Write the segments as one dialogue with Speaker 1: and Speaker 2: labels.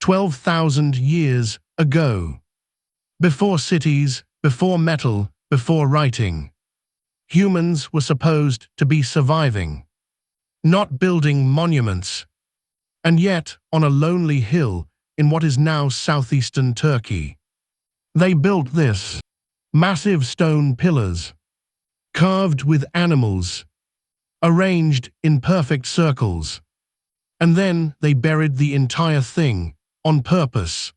Speaker 1: 12,000 years ago. Before cities, before metal, before writing. Humans were supposed to be surviving, not building monuments. And yet, on a lonely hill in what is now southeastern Turkey, they built this. Massive stone pillars, carved with animals, arranged in perfect circles. And then they buried the entire thing, on purpose.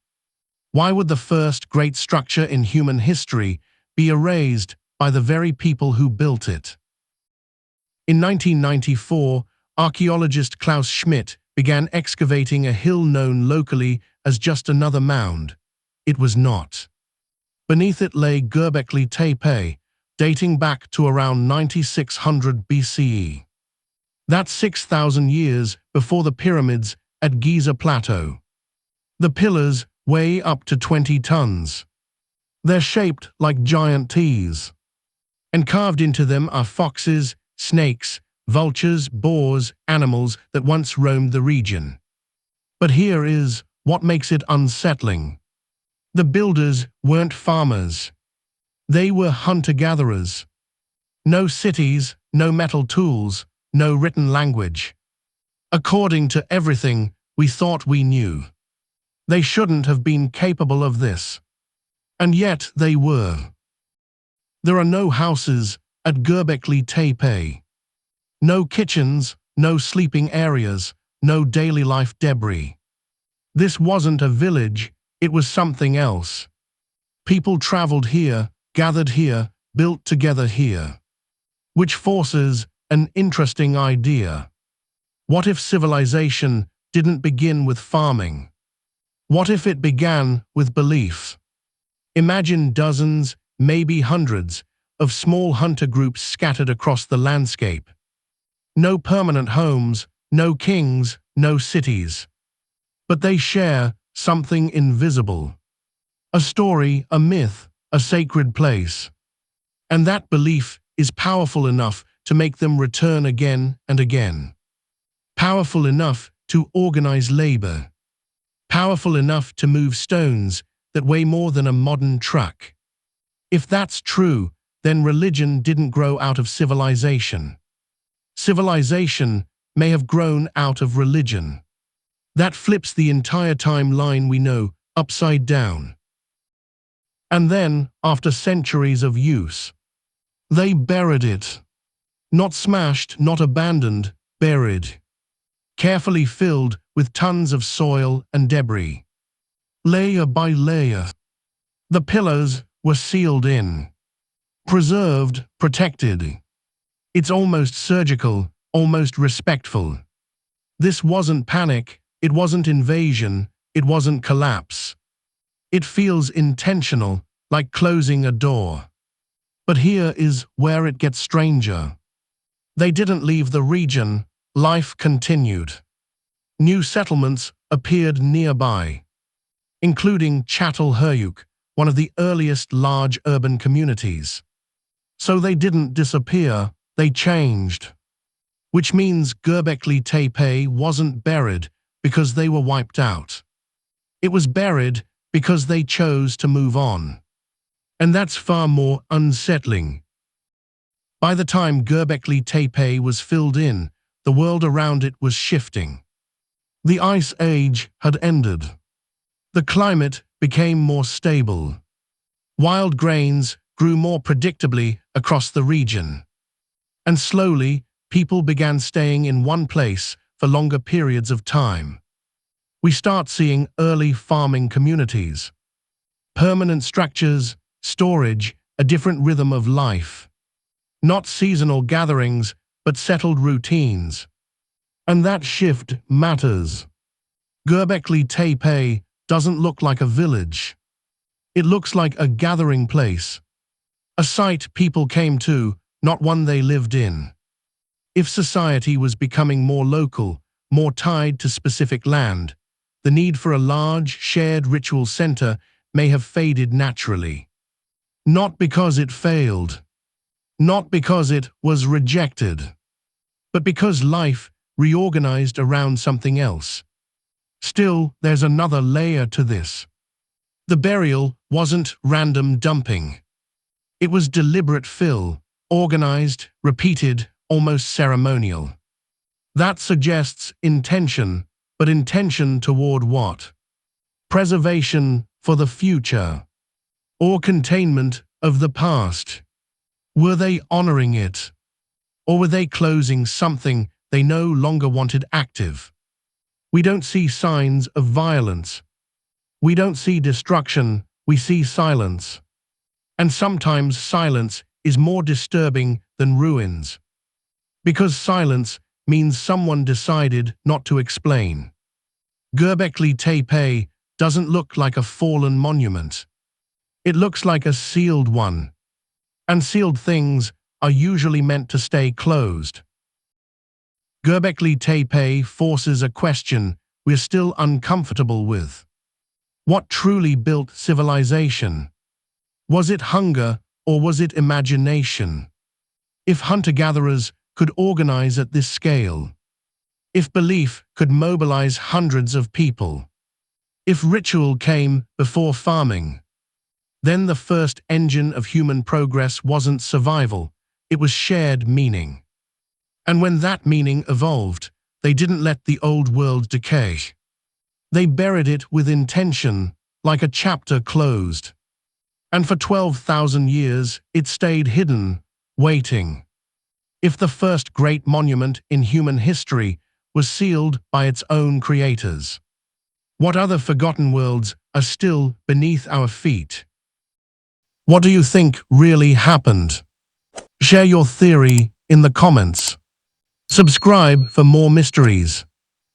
Speaker 1: Why would the first great structure in human history be erased by the very people who built it? In 1994, archaeologist Klaus Schmidt began excavating a hill known locally as just another mound. It was not. Beneath it lay Göbekli Tepe, dating back to around 9600 BCE. That's 6,000 years before the pyramids at Giza Plateau. The pillars weigh up to 20 tons. They're shaped like giant T's. And carved into them are foxes, snakes, vultures, boars, animals that once roamed the region. But here is what makes it unsettling. The builders weren't farmers. They were hunter-gatherers. No cities, no metal tools, no written language. According to everything we thought we knew, they shouldn't have been capable of this. And yet they were. There are no houses at Göbekli Tepe. No kitchens, no sleeping areas, no daily life debris. This wasn't a village. It was something else. People traveled here, gathered here, built together here. Which forces an interesting idea. What if civilization didn't begin with farming? What if it began with belief? Imagine dozens, maybe hundreds, of small hunter groups scattered across the landscape. No permanent homes, no kings, no cities. But they share something invisible. A story, a myth, a sacred place. And that belief is powerful enough to make them return again and again. Powerful enough to organize labor. Powerful enough to move stones that weigh more than a modern truck. If that's true, then religion didn't grow out of civilization. Civilization may have grown out of religion. That flips the entire timeline we know upside down. And then, after centuries of use, they buried it. Not smashed, not abandoned, buried. Carefully filled with tons of soil and debris. Layer by layer. The pillars were sealed in. Preserved, protected. It's almost surgical, almost respectful. This wasn't panic. It wasn't invasion, it wasn't collapse. It feels intentional, like closing a door. But here is where it gets stranger. They didn't leave the region, life continued. New settlements appeared nearby, including Çatalhöyük, one of the earliest large urban communities. So they didn't disappear, they changed. Which means Göbekli Tepe wasn't buried because they were wiped out. It was buried because they chose to move on. And that's far more unsettling. By the time Göbekli Tepe was filled in, the world around it was shifting. The Ice Age had ended. The climate became more stable. Wild grains grew more predictably across the region. And slowly, people began staying in one place for longer periods of time. We start seeing early farming communities. Permanent structures, storage, a different rhythm of life. Not seasonal gatherings, but settled routines. And that shift matters. Göbekli Tepe doesn't look like a village. It looks like a gathering place. A site people came to, not one they lived in. If society was becoming more local, more tied to specific land, the need for a large, shared ritual center may have faded naturally. Not because it failed, not because it was rejected, but because life reorganized around something else. Still, there's another layer to this. The burial wasn't random dumping. It was deliberate fill, organized, repeated, almost ceremonial. That suggests intention, but intention toward what? Preservation for the future, or containment of the past? Were they honoring it, or were they closing something they no longer wanted active? We don't see signs of violence. We don't see destruction, we see silence. And sometimes silence is more disturbing than ruins. Because silence means someone decided not to explain. Göbekli Tepe doesn't look like a fallen monument. It looks like a sealed one. And sealed things are usually meant to stay closed. Göbekli Tepe forces a question we're still uncomfortable with. What truly built civilization? Was it hunger or was it imagination? If hunter-gatherers could organize at this scale, if belief could mobilize hundreds of people, if ritual came before farming, then the first engine of human progress wasn't survival, it was shared meaning. And when that meaning evolved, they didn't let the old world decay. They buried it with intention, like a chapter closed. And for 12,000 years, it stayed hidden, waiting. If the first great monument in human history was sealed by its own creators, what other forgotten worlds are still beneath our feet? What do you think really happened? Share your theory in the comments. Subscribe for more mysteries.